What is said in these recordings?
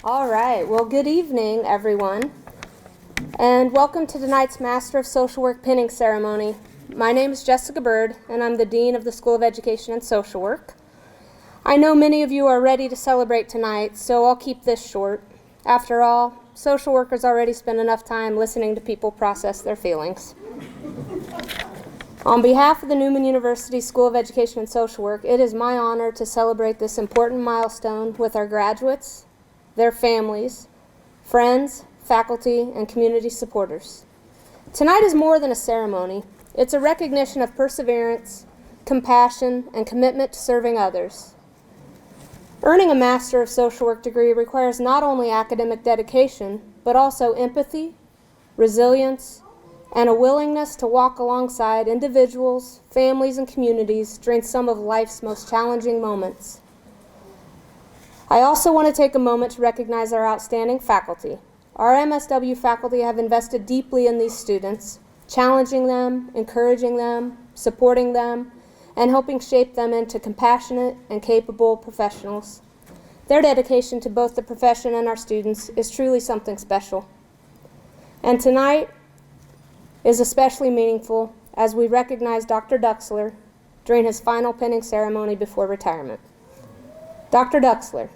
All right, well, good evening, everyone, and welcome to tonight's Master of Social Work Pinning Ceremony. My name is Jessica Bird, and I'm the Dean of the School of Education and Social Work. I know many of you are ready to celebrate tonight, so I'll keep this short. After all, social workers already spend enough time listening to people process their feelings. On behalf of the Newman University School of Education and Social Work, it is my honor to celebrate this important milestone with our graduates, their families, friends, faculty, and community supporters. Tonight is more than a ceremony. It's a recognition of perseverance, compassion, and commitment to serving others. Earning a Master of Social Work degree requires not only academic dedication, but also empathy, resilience, and a willingness to walk alongside individuals, families, and communities during some of life's most challenging moments. I also want to take a moment to recognize our outstanding faculty. Our MSW faculty have invested deeply in these students, challenging them, encouraging them, supporting them, and helping shape them into compassionate and capable professionals. Their dedication to both the profession and our students is truly something special. And tonight is especially meaningful as we recognize Dr. Duxler during his final pinning ceremony before retirement. Dr. Duxler,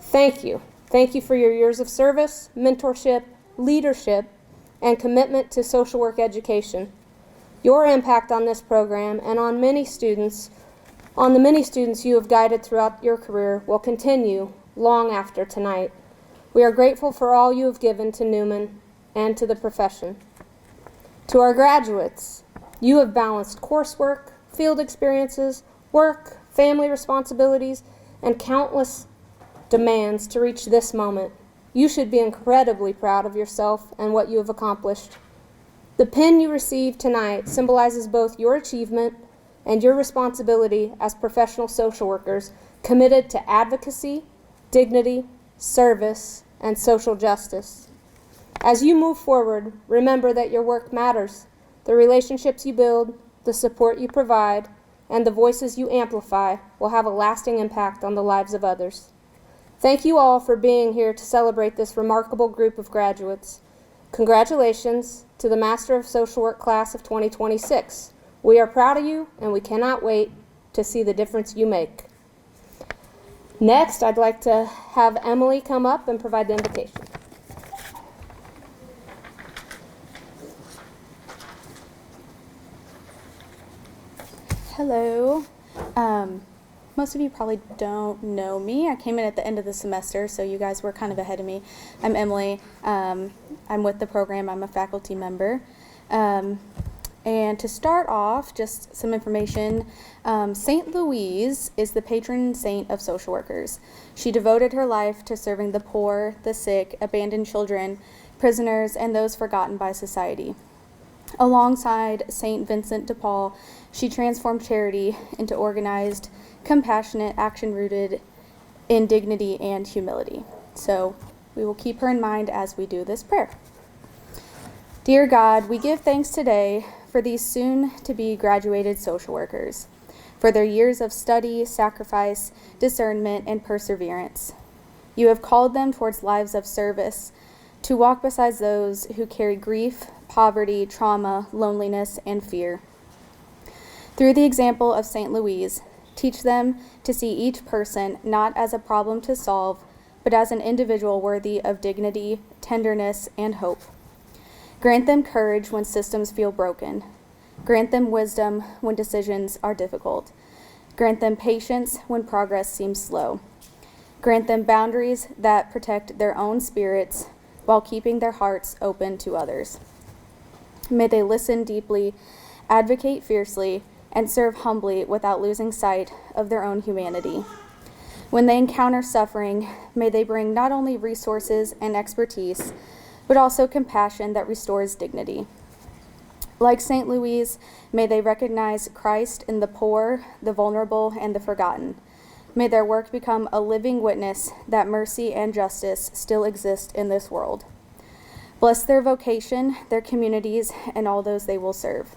thank you. Thank you for your years of service, mentorship, leadership, and commitment to social work education. Your impact on this program and on the many students you have guided throughout your career will continue long after tonight. We are grateful for all you have given to Newman and to the profession. To our graduates, you have balanced coursework, field experiences, work, family responsibilities, and countless demands to reach this moment. You should be incredibly proud of yourself and what you have accomplished. The pin you received tonight symbolizes both your achievement and your responsibility as professional social workers committed to advocacy, dignity, service, and social justice. As you move forward, remember that your work matters. The relationships you build, the support you provide, and the voices you amplify will have a lasting impact on the lives of others. Thank you all for being here to celebrate this remarkable group of graduates. Congratulations to the Master of Social Work class of 2026. We are proud of you, and we cannot wait to see the difference you make. Next, I'd like to have Emily come up and provide the invitation. Hello. Most of you probably don't know me. I came in at the end of the semester, so you guys were kind of ahead of me. I'm Emily. I'm with the program. I'm a faculty member. And to start off, just some information. St. Louise is the patron saint of social workers. She devoted her life to serving the poor, the sick, abandoned children, prisoners, and those forgotten by society. Alongside St. Vincent de Paul, she transformed charity into organized, compassionate action rooted in dignity and humility. So we will keep her in mind as we do this prayer. Dear God, we give thanks today for these soon-to-be graduated social workers, for their years of study, sacrifice, discernment, and perseverance. You have called them towards lives of service, to walk beside those who carry grief, poverty, trauma, loneliness, and fear. Through the example of St. Louise, teach them to see each person not as a problem to solve, but as an individual worthy of dignity, tenderness, and hope. Grant them courage when systems feel broken. Grant them wisdom when decisions are difficult. Grant them patience when progress seems slow. Grant them boundaries that protect their own spirits while keeping their hearts open to others. May they listen deeply, advocate fiercely, and serve humbly without losing sight of their own humanity. When they encounter suffering, may they bring not only resources and expertise, but also compassion that restores dignity. Like St. Louise, may they recognize Christ in the poor, the vulnerable, and the forgotten. May their work become a living witness that mercy and justice still exist in this world. Bless their vocation, their communities, and all those they will serve.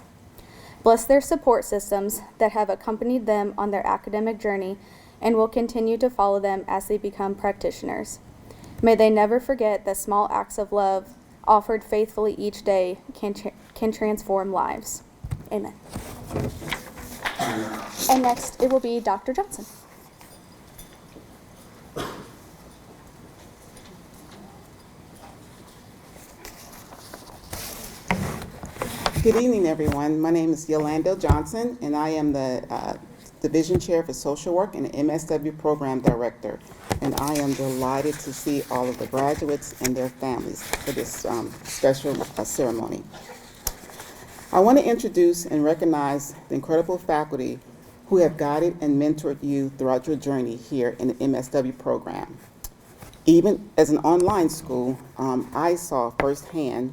Bless their support systems that have accompanied them on their academic journey and will continue to follow them as they become practitioners. May they never forget that small acts of love offered faithfully each day can transform lives. Amen. And next, it will be Dr. Johnson. Good evening, everyone. My name is Yolanda Johnson, and I am the Division Chair for Social Work and the MSW Program Director. And I am delighted to see all of the graduates and their families for this special ceremony. I want to introduce and recognize the incredible faculty who have guided and mentored you throughout your journey here in the MSW program. Even as an online school, I saw firsthand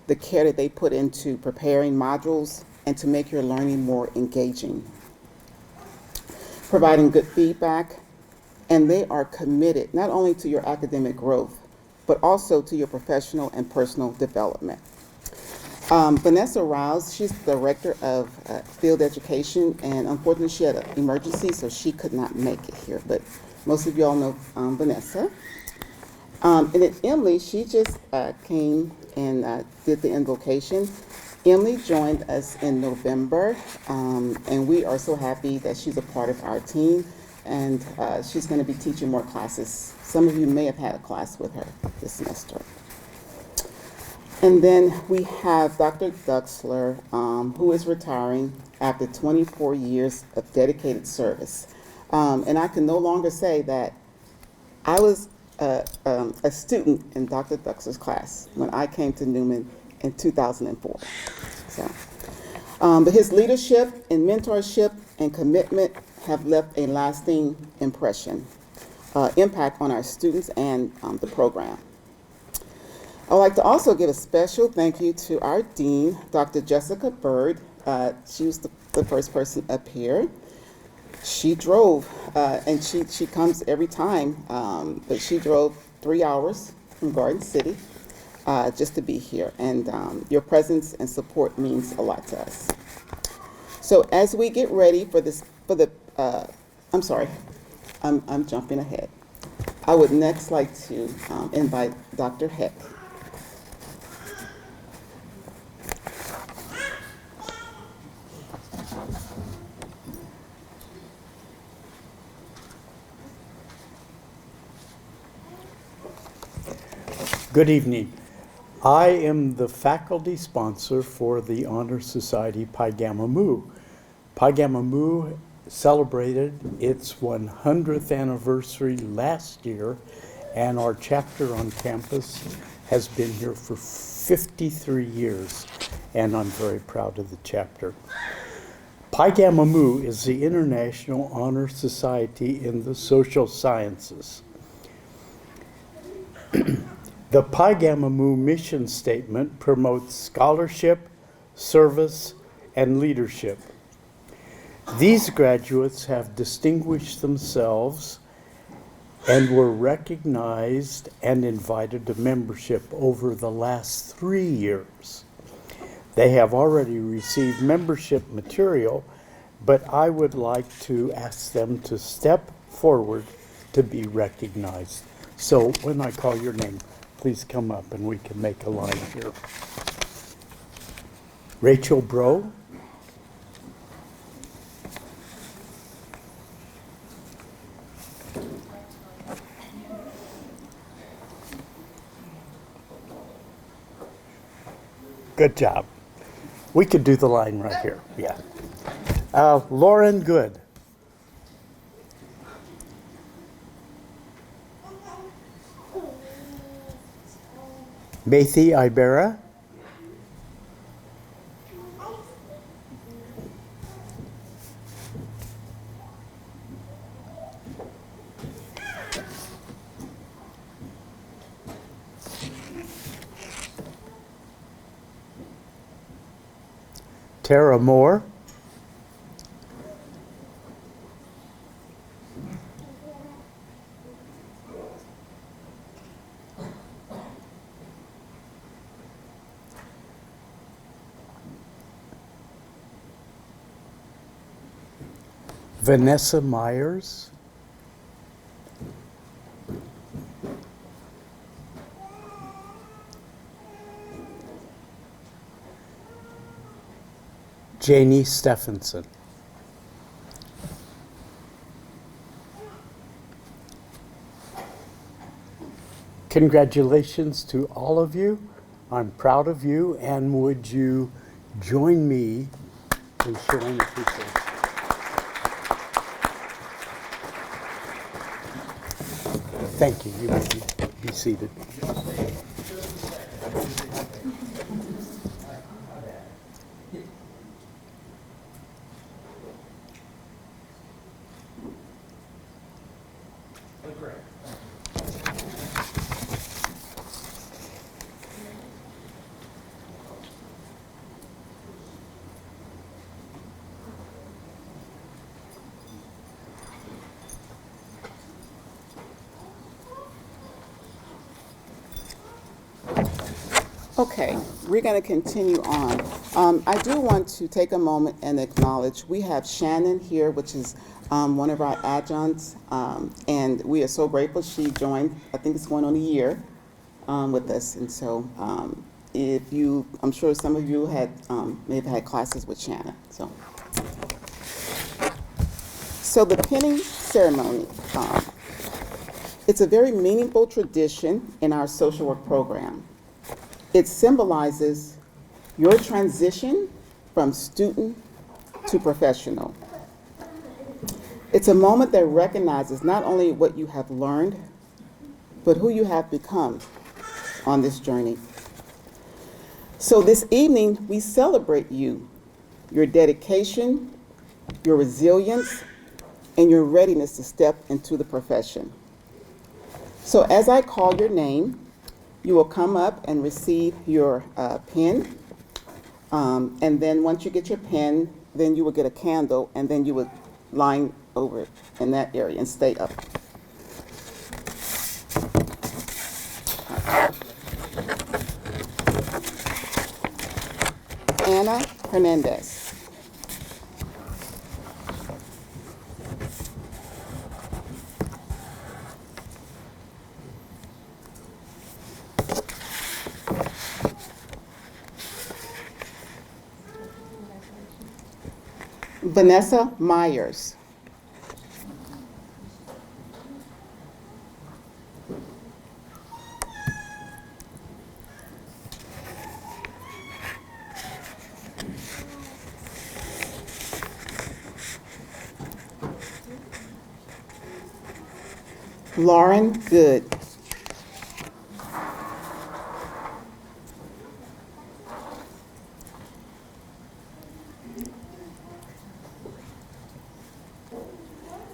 the care that they put into preparing modules and to make your learning more engaging, providing good feedback, and they are committed not only to your academic growth, but also to your professional and personal development. Vanessa Rouse, she's the Director of Field Education, and unfortunately she had an emergency, so she could not make it here, but most of you all know Vanessa. And then Emily, she just came and did the invocation. Emily joined us in November, and we are so happy that she's a part of our team, and she's going to be teaching more classes. Some of you may have had a class with her this semester. And then we have Dr. Duxler, who is retiring after 24 years of dedicated service. And I can no longer say that I was a student in Dr. Duxler's class when I came to Newman in 2004. So, but his leadership and mentorship and commitment have left a lasting impact on our students and the program. I'd like to also give a special thank you to our dean, Dr. Jessica Bird. She was the first person up here. She drove, and she comes every time, but she drove 3 hours from Garden City just to be here. And your presence and support means a lot to us. So as we get ready I'm sorry, I'm jumping ahead. I would next like to invite Dr. Heck. Good evening. I am the faculty sponsor for the Honor Society Pi Gamma Mu. Pi Gamma Mu celebrated its 100th anniversary last year, and our chapter on campus has been here for 53 years, and I'm very proud of the chapter. Pi Gamma Mu is the International Honor Society in the social sciences. The Pi Gamma Mu mission statement promotes scholarship, service, and leadership. These graduates have distinguished themselves and were recognized and invited to membership over the last 3 years. They have already received membership material, but I would like to ask them to step forward to be recognized. So when I call your name, please come up and we can make a line here. Rachel Bro. Good job. We could do the line right here, yeah. Lauren Good. Mathy Ibera. Tara Moore. Vanessa Myers. Janie Stephenson. Congratulations to all of you. I'm proud of you, and would you join me in showing appreciation? Thank you. You may be seated. Okay, we're going to continue on. I do want to take a moment and acknowledge we have Shannon here, which is one of our adjuncts, and we are so grateful she joined. I think it's going on a year with us, and so I'm sure some of you may have had classes with Shannon. So the pinning ceremony, it's a very meaningful tradition in our social work program. It symbolizes your transition from student to professional. It's a moment that recognizes not only what you have learned, but who you have become on this journey. So this evening, we celebrate you, your dedication, your resilience, and your readiness to step into the profession. So as I call your name, you will come up and receive your pin, and then once you get your pin, then you will get a candle, and then you would line over it in that area and stay up. Anna Hernandez. Vanessa Myers. Lauren Good.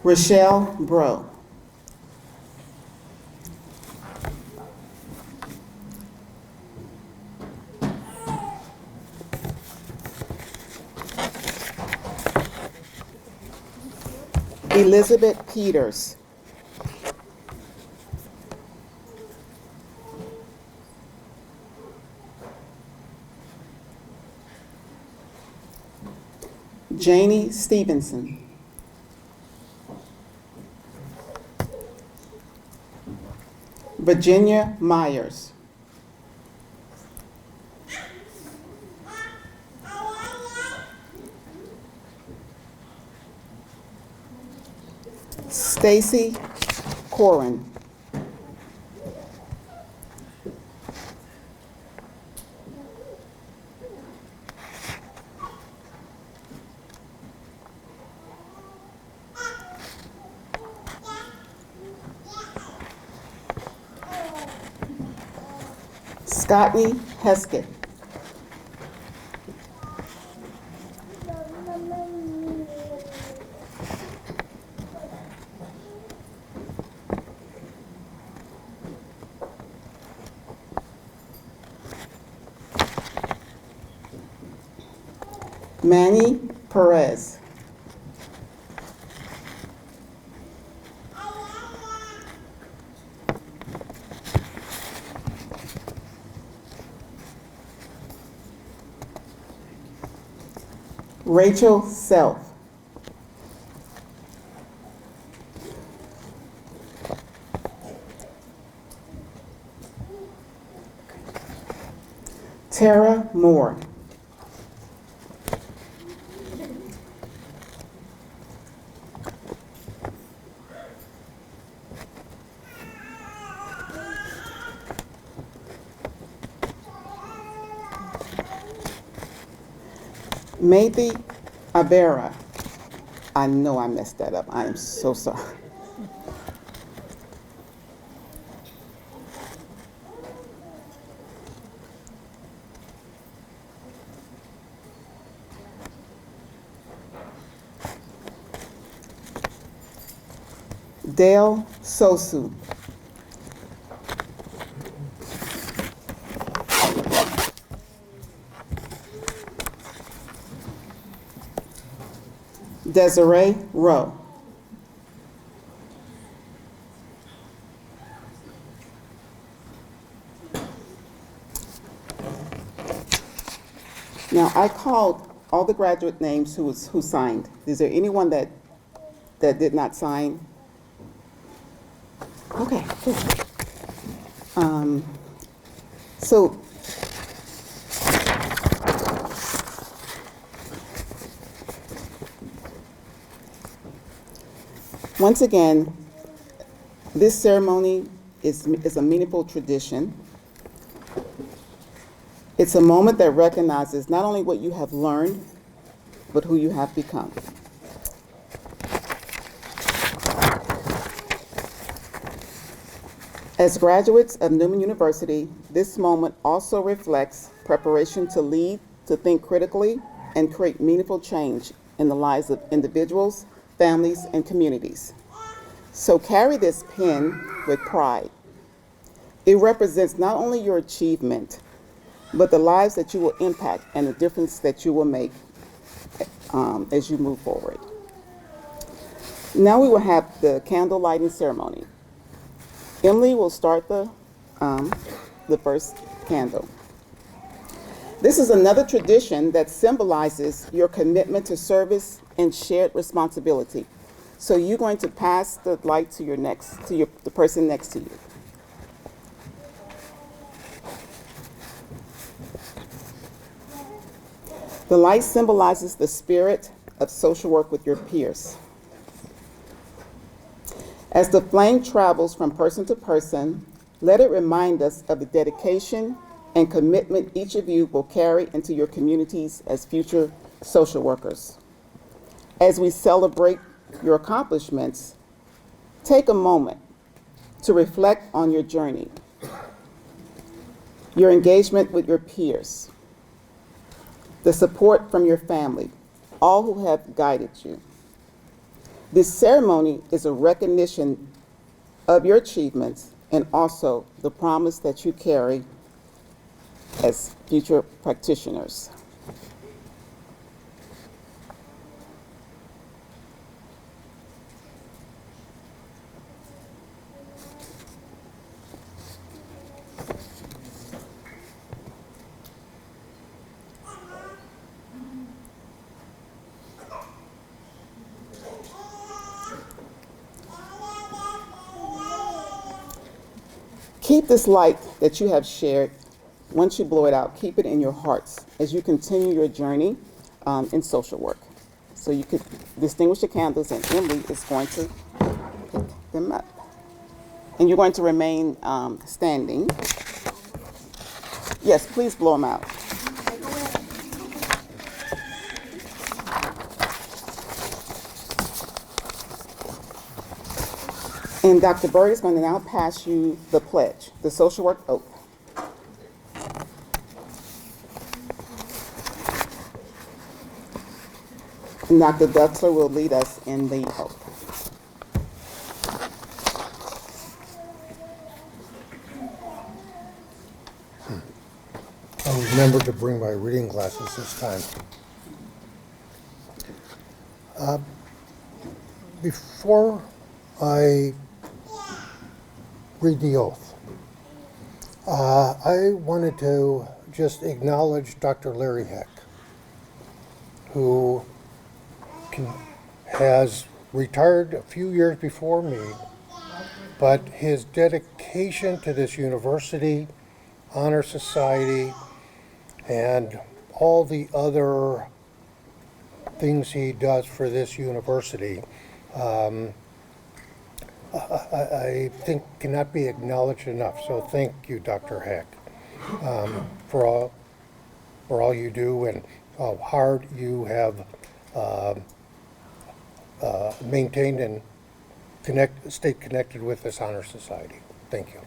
Rochelle Bro. Elizabeth Peters. Janie Stevenson. Virginia Myers. Stacy Corin. Scotty Heskett. Manny Perez. Rachel Self. Tara Moore. Maybe Abera. I know I messed that up. I am so sorry. Dale Sosu. Desiree Rowe. Now, I called all the graduate names who signed. Is there anyone that did not sign? Okay, good. So, once again, this ceremony is a meaningful tradition. It's a moment that recognizes not only what you have learned, but who you have become. As graduates of Newman University, this moment also reflects preparation to lead, to think critically, and create meaningful change in the lives of individuals, families, and communities. So carry this pin with pride. It represents not only your achievement, but the lives that you will impact and the difference that you will make as you move forward. Now we will have the candle lighting ceremony. Emily will start the first candle. This is another tradition that symbolizes your commitment to service and shared responsibility. So you're going to pass the light to the person next to you. The light symbolizes the spirit of social work with your peers. As the flame travels from person to person, let it remind us of the dedication and commitment each of you will carry into your communities as future social workers. As we celebrate your accomplishments, take a moment to reflect on your journey, your engagement with your peers, the support from your family, all who have guided you. This ceremony is a recognition of your achievements and also the promise that you carry as future practitioners. Keep this light that you have shared. Once you blow it out, keep it in your hearts as you continue your journey in social work. So you could distinguish the candles, and Emily is going to pick them up. And you're going to remain standing. Yes, please blow them out. And Dr. Berg is going to now pass you the pledge, the social work oath. And Dr. Duxler will lead us in the oath. I'll remember to bring my reading glasses this time. Before I read the oath, I wanted to just acknowledge Dr. Larry Heck, who has retired a few years before me, but his dedication to this university, honor society, and all the other things he does for this university, I think cannot be acknowledged enough. So thank you, Dr. Heck, for all you do, and how hard you have maintained and stayed connected with this honor society. Thank you.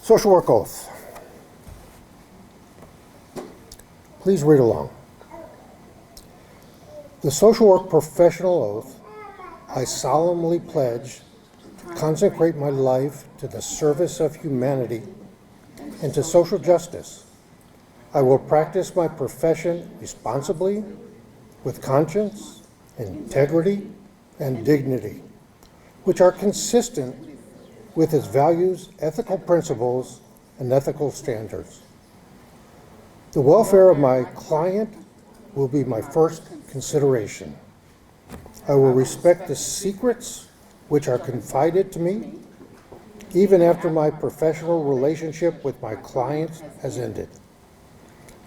Social work oath. Please read along. The social work professional oath, I solemnly pledge to consecrate my life to the service of humanity and to social justice. I will practice my profession responsibly, with conscience, integrity, and dignity, which are consistent with its values, ethical principles, and ethical standards. The welfare of my client will be my first consideration. I will respect the secrets which are confided to me, even after my professional relationship with my client has ended.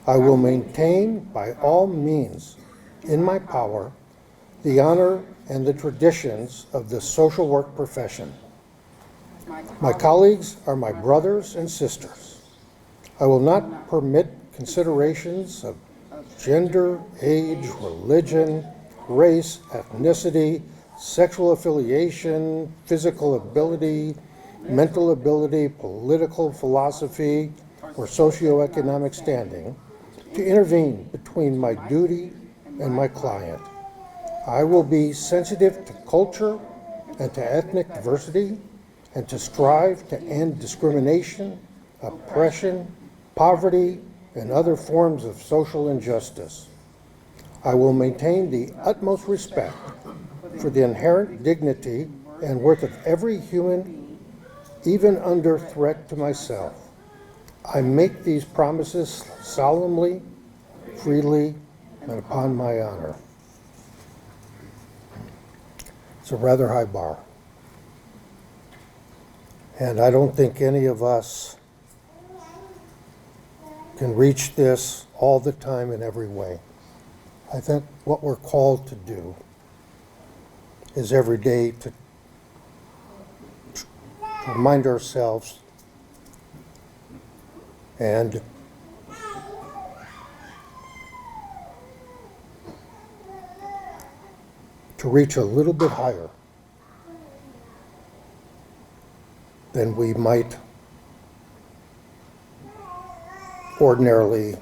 I will maintain by all means in my power the honor and the traditions of the social work profession. My colleagues are my brothers and sisters. I will not permit considerations of gender, age, religion, race, ethnicity, sexual affiliation, physical ability, mental ability, political philosophy, or socioeconomic standing to intervene between my duty and my client. I will be sensitive to culture and to ethnic diversity and to strive to end discrimination, oppression, poverty, and other forms of social injustice. I will maintain the utmost respect for the inherent dignity and worth of every human, even under threat to myself. I make these promises solemnly, freely, and upon my honor. It's a rather high bar. And I don't think any of us can reach this all the time in every way. I think what we're called to do is every day to remind ourselves and to reach a little bit higher than we might ordinarily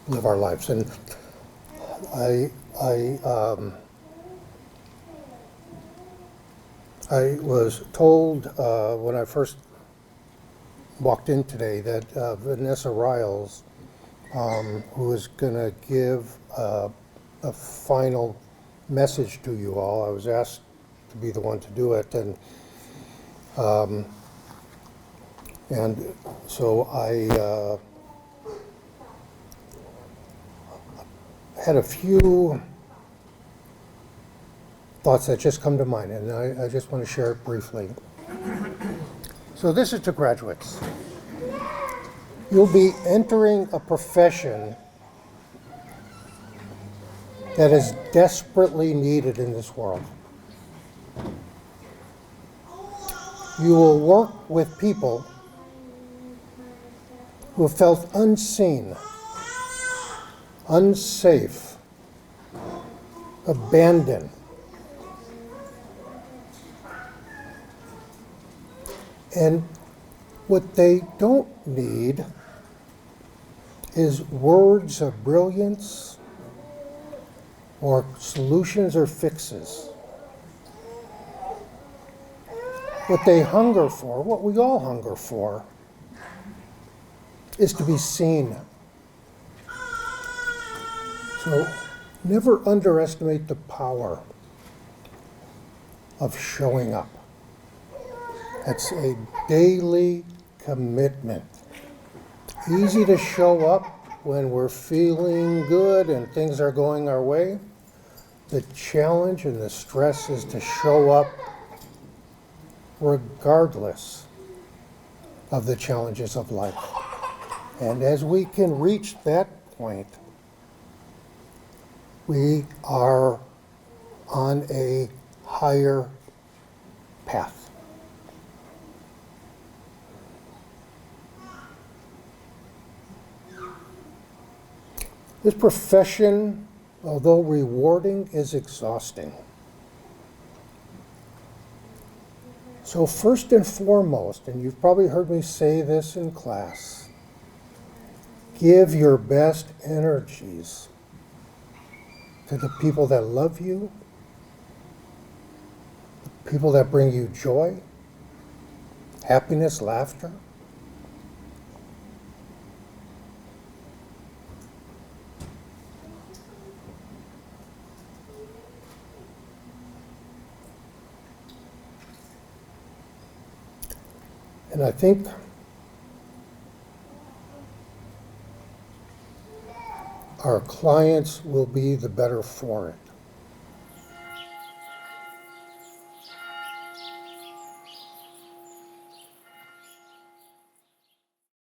live our lives. And I was told when I first walked in today that Vanessa Riles, who is going to give a final message to you all, I was asked to be the one to do it, and so I had a few thoughts that just come to mind, and I just want to share it briefly. So this is to graduates. You'll be entering a profession that is desperately needed in this world. You will work with people who have felt unseen, unsafe, abandoned. And what they don't need is words of brilliance or solutions or fixes. What they hunger for, what we all hunger for, is to be seen. So never underestimate the power of showing up. It's a daily commitment. Easy to show up when we're feeling good and things are going our way. The challenge and the stress is to show up regardless of the challenges of life. And as we can reach that point, we are on a higher path. This profession, although rewarding, is exhausting. So first and foremost, and you've probably heard me say this in class, give your best energies to the people that love you, the people that bring you joy, happiness, laughter. And I think our clients will be the better for it.